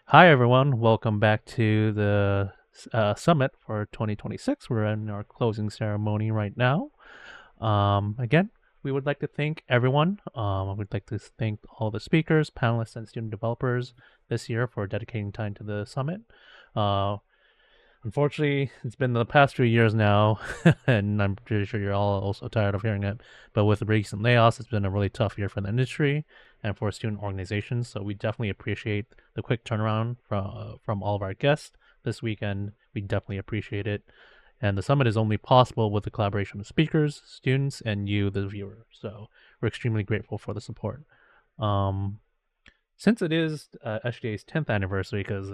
Hi, everyone. Welcome back to the summit for 2026. We're in our closing ceremony right now. Again, we would like to thank everyone. We'd like to thank all the speakers, panelists, and student developers this year for dedicating time to the summit. Uh, Unfortunately, it's been the past few years now, and I'm pretty sure you're all also tired of hearing it. But with the recent layoffs, it's been a really tough year for the industry and for student organizations. So we definitely appreciate the quick turnaround from all of our guests this weekend. We definitely appreciate it. And the summit is only possible with the collaboration of speakers, students, and you, the viewer. So we're extremely grateful for the support. Um, since it is SGDA's 10th anniversary, because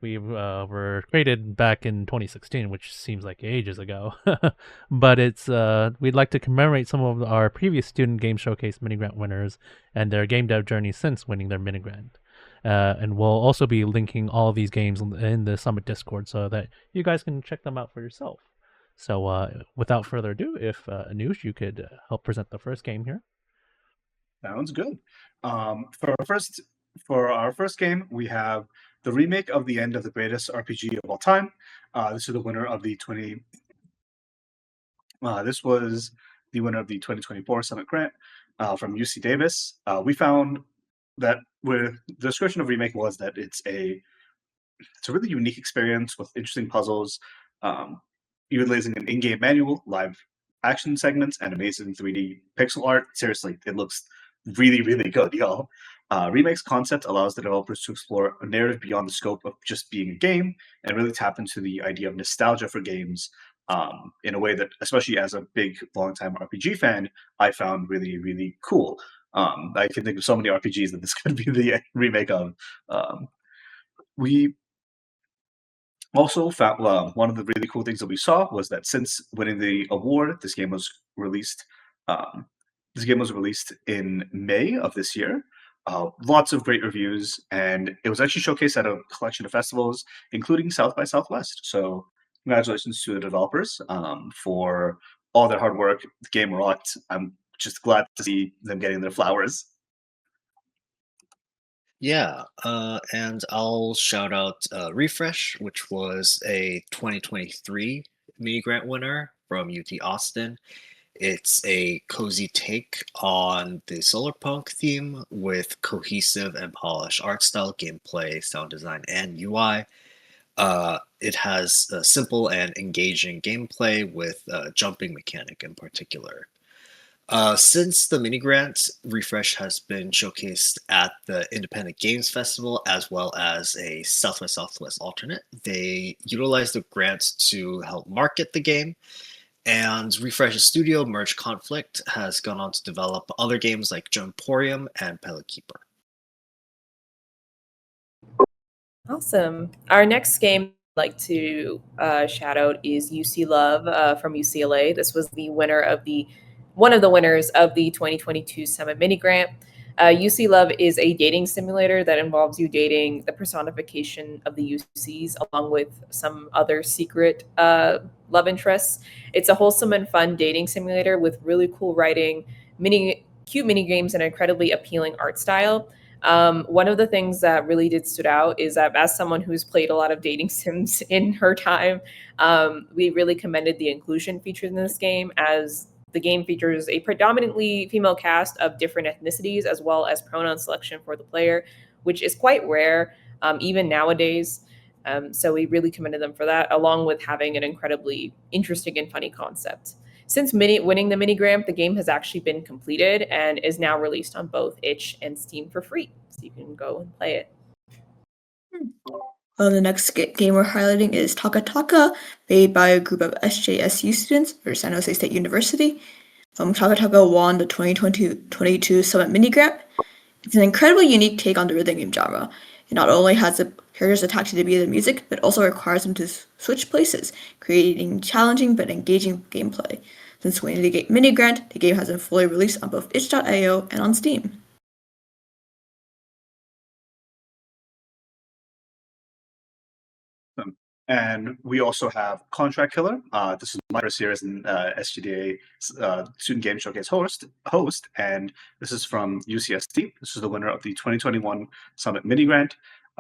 we were created back in 2016, which seems like ages ago. But it's we'd like to commemorate some of our previous student game showcase mini grant winners and their game dev journey since winning their mini grant. And we'll also be linking all of these games in the Summit Discord so that you guys can check them out for yourself. So without further ado, if Anush, you could help present the first game here. Sounds good. For our first game, we have the remake of the end of the greatest RPG of all time. This is the winner of the 20. This was the winner of the 2024 Summit Grant from UC Davis. We found that with the description of remake was that it's a really unique experience with interesting puzzles, um, utilizing an in-game manual, live action segments, and amazing 3D pixel art. Seriously, it looks really, really good, y'all. Remake's concept allows the developers to explore a narrative beyond the scope of just being a game and really tap into the idea of nostalgia for games in a way that, especially as a big, long-time RPG fan, I found really, really cool. I can think of so many RPGs that this could be the remake of. Um, we also, one of the really cool things that we saw was that since winning the award, this game was released. Um, this game was released in May of this year. Lots of great reviews, and it was actually showcased at a collection of festivals, including South by Southwest. So, congratulations to the developers for all their hard work. The game rocked. I'm just glad to see them getting their flowers. Yeah, and I'll shout out Refresh, which was a 2023 mini grant winner from UT Austin. It's a cozy take on the solar punk theme with cohesive and polished art style, gameplay, sound design, and UI. It has a simple and engaging gameplay with jumping mechanic in particular. Since the mini grant, Refresh has been showcased at the Independent Games Festival as well as a South by Southwest alternate. They utilized the grant to help market the game, and Refresh's studio, Merge Conflict, has gone on to develop other games like Emporium and Pellet Keeper. Awesome. Our next game I'd like to shout out is UC Love from UCLA. This was the winner of the one of the winners of the 2022 Summit Mini Grant. UC Love is a dating simulator that involves you dating the personification of the UCs along with some other secret love interests. It's a wholesome and fun dating simulator with really cool writing, cute mini games, and an incredibly appealing art style. One of the things that really did stood out is that as someone who's played a lot of dating sims in her time, we really commended the inclusion features in this game, as the game features a predominantly female cast of different ethnicities as well as pronoun selection for the player, which is quite rare even nowadays. So we really commended them for that, along with having an incredibly interesting and funny concept. Since winning the mini grant, the game has actually been completed and is now released on both itch and Steam for free, so you can go and play it. The next game we're highlighting is Taka Taka, made by a group of SJSU students for San Jose State University. Taka Taka won the 2022 Summit Mini Grant. It's an incredibly unique take on the rhythm game genre. It not only has the characters attack to the beat of the music, but also requires them to switch places, creating challenging but engaging gameplay. Since winning the mini grant, the game has been fully released on both itch.io and on Steam. And we also have Contract Killer. This is my first year as an SGDA Student Game Showcase host, and this is from UCSD. This is the winner of the 2021 Summit Mini Grant.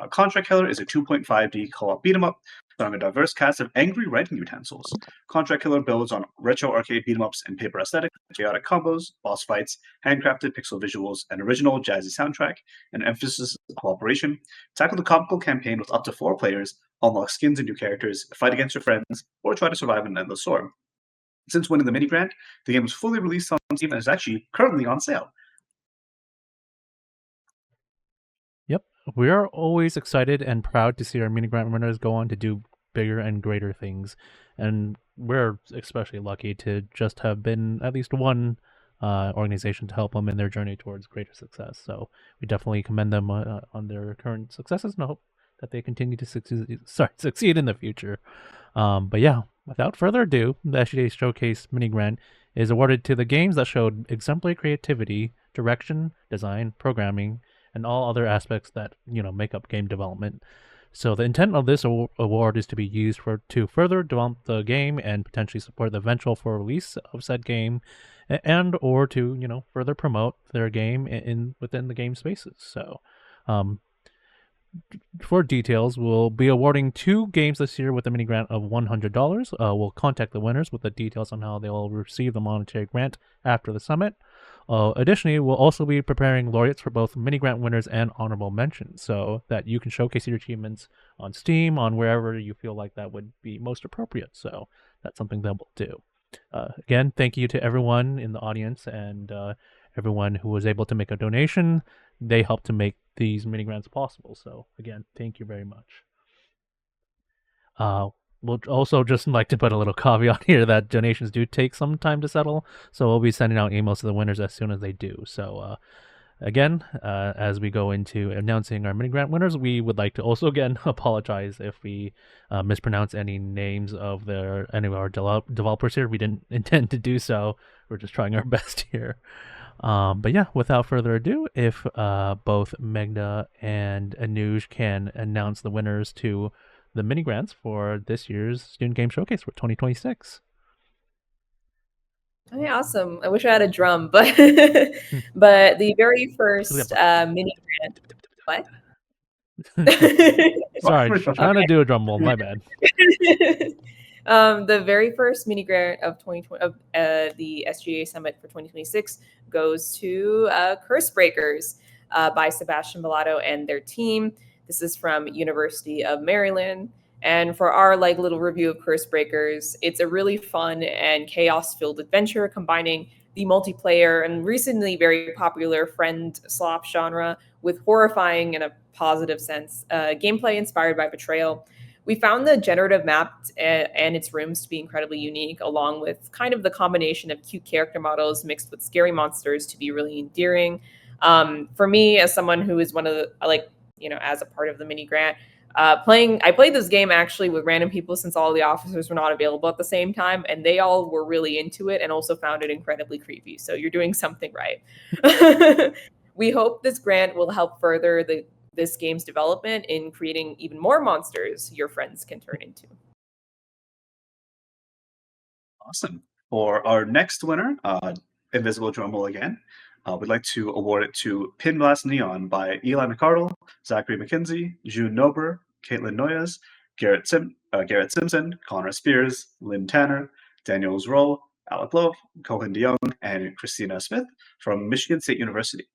Contract Killer is a 2.5D co-op beat 'em up starring a diverse cast of angry writing utensils. Contract Killer builds on retro arcade beat 'em ups and paper aesthetic, chaotic combos, boss fights, handcrafted pixel visuals, an original jazzy soundtrack, and emphasis on cooperation. Tackle the comical campaign with up to 4 players, unlock skins and new characters, fight against your friends, or try to survive an endless storm. Since winning the mini grant, the game was fully released on Steam and is actually currently on sale. Yep. We are always excited and proud to see our mini grant winners go on to do bigger and greater things. And we're especially lucky to just have been at least one organization to help them in their journey towards greater success. So we definitely commend them on their current successes and hope that they continue to succeed in the future. But yeah, without further ado, the SGDA Showcase mini grant is awarded to the games that showed exemplary creativity, direction, design, programming, and all other aspects that make up game development. So the intent of this award is to be used to further develop the game and potentially support the eventual for release of said game, and or to further promote their game within the game spaces. So, for details, we'll be awarding 2 games this year with a mini grant of $100. We'll contact the winners with the details on how they will receive the monetary grant after the summit. Additionally, we'll also be preparing laureates for both mini grant winners and honorable mentions so that you can showcase your achievements on Steam, on wherever you feel like that would be most appropriate. So that's something that we'll do. Again, thank you to everyone in the audience and everyone who was able to make a donation. They helped to make these mini grants possible. So again, thank you very much. We'll also just like to put a little caveat here that donations do take some time to settle, so we'll be sending out emails to the winners as soon as they do. So again, as we go into announcing our mini grant winners, we would like to also again apologize if we mispronounce any names of any of our developers here. We didn't intend to do so. We're just trying our best here. But yeah, without further ado, if both Meghna and Anuj can announce the winners to the mini grants for this year's Student Game Showcase for 2026. Okay, awesome. I wish I had a drum, but but the very first mini grant. What? Sorry, trying to do a drum roll. My bad. The very first mini grant of 2020 of the SGDA Summit for 2026 goes to Curse Breakers by Sebastian Bellato and their team. This is from University of Maryland. And for our little review of Curse Breakers, it's a really fun and chaos-filled adventure combining the multiplayer and recently very popular friend slop genre with horrifying in a positive sense gameplay inspired by betrayal. We found the generative map and its rooms to be incredibly unique, along with kind of the combination of cute character models mixed with scary monsters to be really endearing. For me, as someone who is one of the as a part of the mini grant, I played this game actually with random people since all the officers were not available at the same time, and they all were really into it and also found it incredibly creepy. So you're doing something right. We hope this grant will help further this game's development in creating even more monsters your friends can turn into. Awesome. For our next winner, Invisible Drumroll again, we'd like to award it to Pin Blast Neon by Eli McCardle, Zachary McKenzie, June Nober, Caitlin Noyes, Garrett Simpson, Connor Spears, Lynn Tanner, Daniel Zroll, Alec Love, Cohen DeYoung, and Christina Smith from Michigan State University.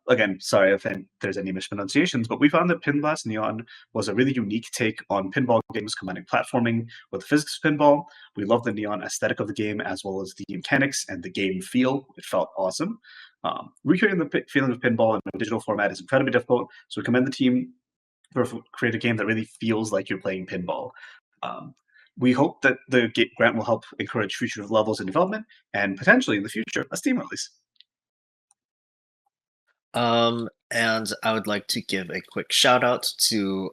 Again, sorry if there's any mispronunciations, but we found that Pin Blast Neon was a really unique take on pinball games, combining platforming with physics of pinball. We love the neon aesthetic of the game, as well as the mechanics and the game feel. It felt awesome. Recreating the feeling of pinball in a digital format is incredibly difficult, so we commend the team for creating a game that really feels like you're playing pinball. We hope that the grant will help encourage future levels in development and potentially in the future a Steam release. And I would like to give a quick shout out to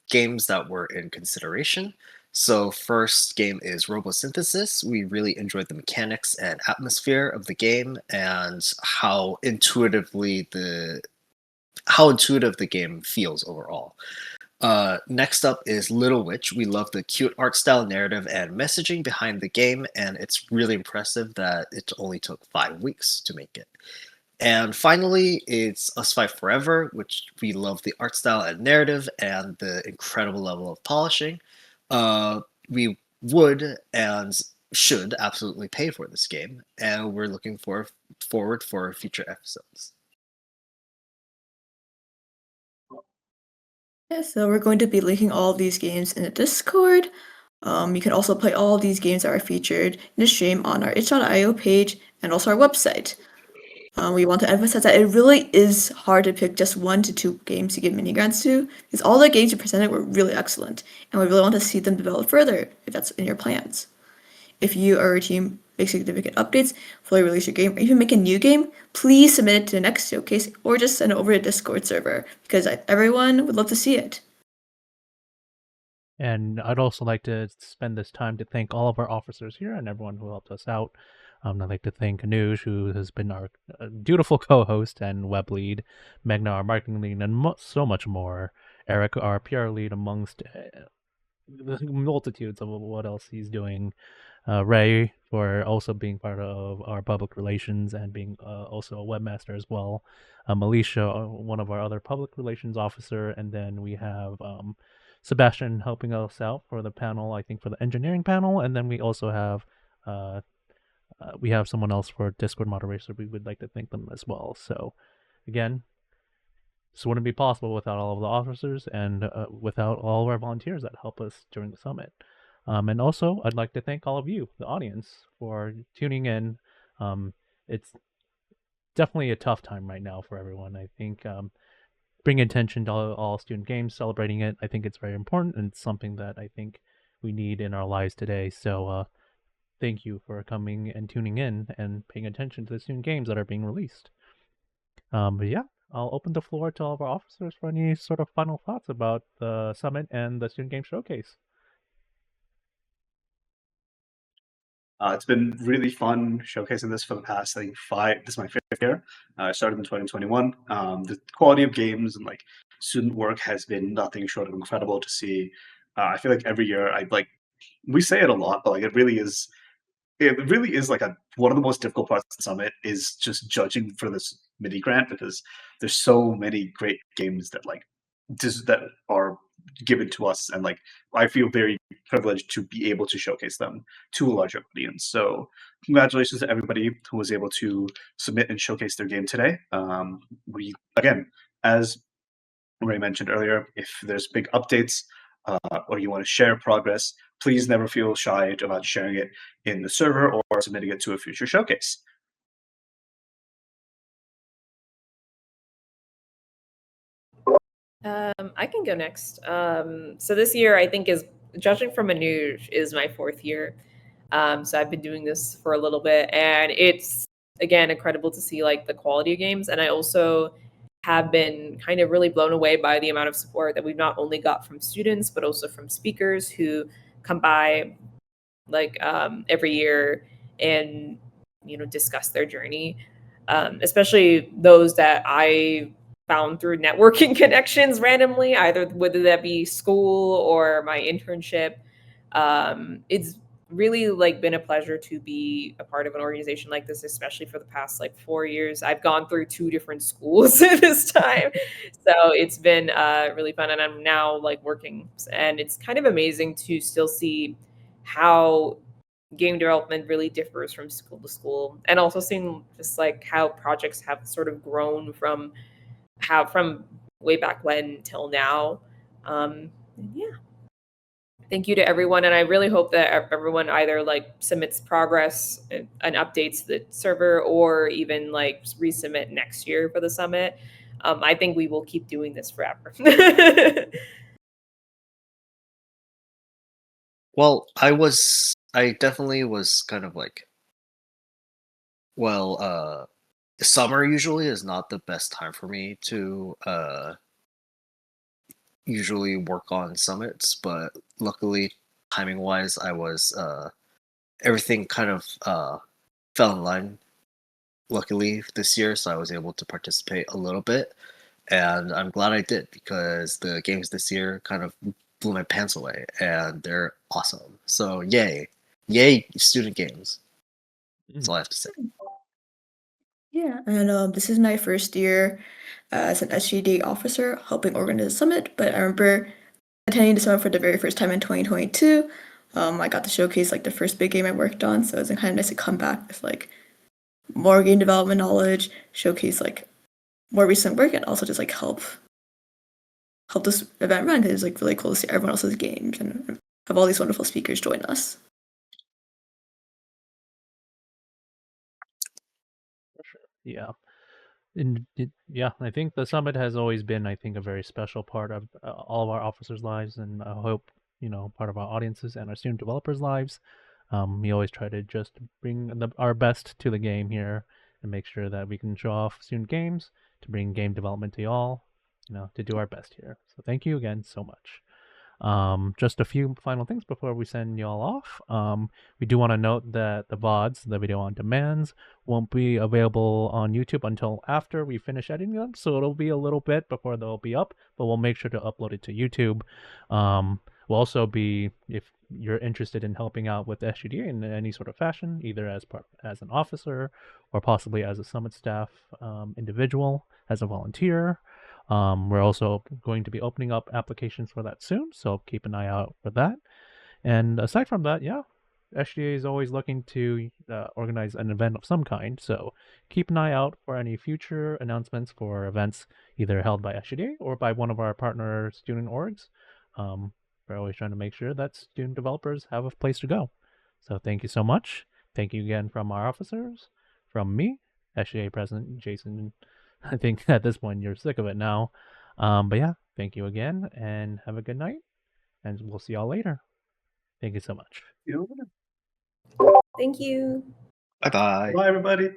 games that were in consideration. So first game is Robosynthesis. We really enjoyed the mechanics and atmosphere of the game and how intuitive the game feels overall. Next up is Little Witch. We love the cute art style, narrative, and messaging behind the game, and it's really impressive that it only took 5 weeks to make it. And finally, it's Us Five Forever, which we love the art style and narrative and the incredible level of polishing. We would and should absolutely pay for this game, and we're looking forward for future episodes. Yeah, so we're going to be linking all of these games in the Discord. You can also play all of these games that are featured in the stream on our itch.io page and also our website. We want to emphasize that it really is hard to pick just 1 to 2 games to give mini grants to, because all the games you presented were really excellent, and we really want to see them develop further if that's in your plans. If you or your team make significant updates, fully release your game, or even make a new game, please submit it to the next showcase or just send it over to the Discord server, because everyone would love to see it. And I'd also like to spend this time to thank all of our officers here and everyone who helped us out. I'd like to thank Anuj, who has been our dutiful co-host and web lead, Megna, our marketing lead, and so much more. Eric, our PR lead, amongst the multitudes of what else he's doing. Ray, for also being part of our public relations and being also a webmaster as well. Alicia, one of our other public relations officer, and then we have Sebastian helping us out for the panel, I think for the engineering panel, and then we also have someone else for Discord moderation. We would like to thank them as well. So again, this wouldn't be possible without all of the officers and without all of our volunteers that help us during the summit. And also, I'd like to thank all of you, the audience, for tuning in. It's definitely a tough time right now for everyone. I think bringing attention to all student games, celebrating it, I think it's very important, and it's something that I think we need in our lives today. So thank you for coming and tuning in and paying attention to the student games that are being released. But yeah, I'll open the floor to all of our officers for any sort of final thoughts about the summit and the student game showcase. It's been really fun showcasing this for the past, I think, 5. This is my 5th year. I started in 2021. The quality of games and like student work has been nothing short of incredible to see. I feel like every year, we say it a lot, but like it really is. It really is like one of the most difficult parts of the summit is just judging for this mini grant, because there's so many great games that that are given to us, and like I feel very privileged to be able to showcase them to a larger audience. So congratulations to everybody who was able to submit and showcase their game today. We again, as Ray mentioned earlier, if there's big updates or you want to share progress, please never feel shy about sharing it in the server or submitting it to a future showcase. I can go next. So this year, I think, is judging from Anuj, is my 4th year. So I've been doing this for a little bit, and it's again incredible to see like the quality of games. And I also have been kind of really blown away by the amount of support that we've not only got from students, but also from speakers who come by like every year and discuss their journey, especially those that I found through networking connections randomly, either whether that be school or my internship. It's really like been a pleasure to be a part of an organization like this, especially for the past like 4 years. I've gone through 2 different schools this time, so it's been really fun, and I'm now like working, and it's kind of amazing to still see how game development really differs from school to school, and also seeing just like how projects have sort of grown from way back when till now. Yeah, thank you to everyone, and I really hope that everyone either like submits progress and updates the server, or even like resubmit next year for the summit. I think we will keep doing this forever. Well, I definitely was kind of like, well, summer usually is not the best time for me to usually work on summits, but luckily, timing wise, I was everything kind of fell in line. Luckily this year, so I was able to participate a little bit, and I'm glad I did because the games this year kind of blew my pants away, and they're awesome. So yay, yay, student games. That's all I have to say. Yeah, and this is my first year as an SGDA officer helping organize the summit, but I remember attending the summit for the very first time in 2022. I got to showcase like the first big game I worked on, so it's kind of nice to come back with like more game development knowledge, showcase like more recent work, and also just like help this event run because it's like really cool to see everyone else's games and have all these wonderful speakers join us. Yeah. Yeah, I think the summit has always been, I think, a very special part of all of our officers' lives, and I hope, part of our audiences and our student developers' lives. We always try to just bring our best to the game here and make sure that we can show off student games to bring game development to y'all, to do our best here. So thank you again so much. Just a few final things before we send y'all off. We do want to note that the VODs, the video on demands, won't be available on YouTube until after we finish editing them. So it'll be a little bit before they'll be up, but we'll make sure to upload it to YouTube. We'll also be, if you're interested in helping out with SGDA in any sort of fashion, either as an officer or possibly as a summit staff individual, as a volunteer. We're also going to be opening up applications for that soon, so keep an eye out for that. And aside from that, yeah, SGA is always looking to organize an event of some kind, so keep an eye out for any future announcements for events either held by SGA or by one of our partner student orgs. We're always trying to make sure that student developers have a place to go. So thank you so much. Thank you again from our officers, from me, SGA President Jason. I think at this point you're sick of it now. But yeah, thank you again and have a good night. And we'll see y'all later. Thank you so much. You know, Thank you. Bye bye. bye, everybody.